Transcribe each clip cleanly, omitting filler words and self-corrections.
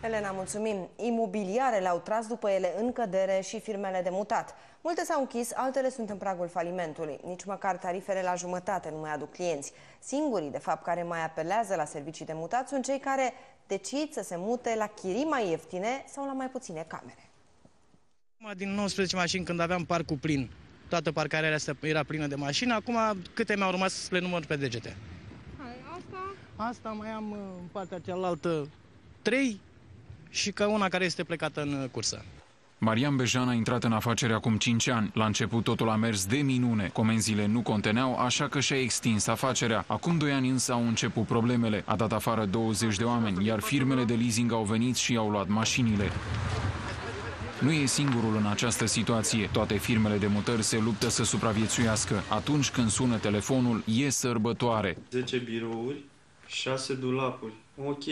Elena, mulțumim. Imobiliarele au tras după ele în cădere și firmele de mutat. Multe s-au închis, altele sunt în pragul falimentului. Nici măcar tarifele la jumătate nu mai aduc clienți. Singurii, de fapt, care mai apelează la servicii de mutat sunt cei care decid să se mute la chirii mai ieftine sau la mai puține camere. Din 19 mașini, când aveam parcul plin, toată parcarea era plină de mașini, acum câte mi-au rămas spre număr pe degete? Asta mai am în partea cealaltă 3 și ca una care este plecată în cursă. Marian Bejan a intrat în afacere acum 5 ani. La început totul a mers de minune. Comenzile nu conteneau, așa că și-a extins afacerea. Acum 2 ani însă au început problemele. A dat afară 20 de oameni, iar firmele de leasing au venit și i-au luat mașinile. Nu e singurul în această situație. Toate firmele de mutări se luptă să supraviețuiască. Atunci când sună telefonul, e sărbătoare. 10 birouri, 6 dulapuri. Ok.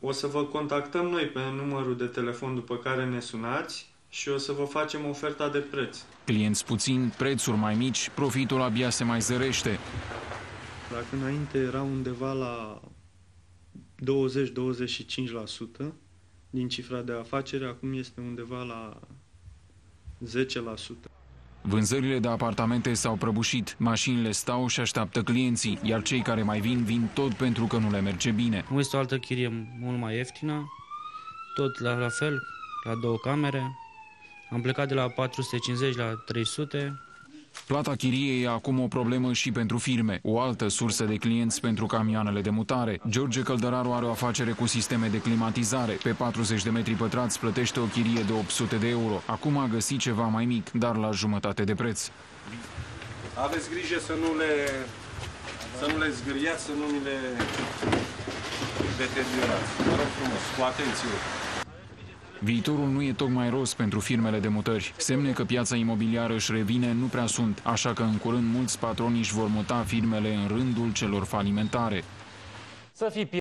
O să vă contactăm noi pe numărul de telefon după care ne sunați și o să vă facem oferta de preț. Clienți puțini, prețuri mai mici, profitul abia se mai zărește. Dacă înainte era undeva la 20-25% din cifra de afacere, acum este undeva la 10%. Vânzările de apartamente s-au prăbușit, mașinile stau și așteaptă clienții, iar cei care mai vin tot pentru că nu le merge bine. Am este o altă chirie mult mai ieftină, tot la fel, la 2 camere. Am plecat de la 450 la 300. Plata chiriei e acum o problemă și pentru firme, o altă sursă de clienți pentru camioanele de mutare. George Căldăraru are o afacere cu sisteme de climatizare. Pe 40 de metri pătrați plătește o chirie de 800 de euro. Acum a găsit ceva mai mic, dar la jumătate de preț. Aveți grijă să nu le zgâriați, să nu le deteriorați. Vă rog frumos, cu atenție. Viitorul nu e tocmai roz pentru firmele de mutări. Semne că piața imobiliară își revine nu prea sunt, așa că în curând mulți patroni își vor muta firmele în rândul celor falimentare.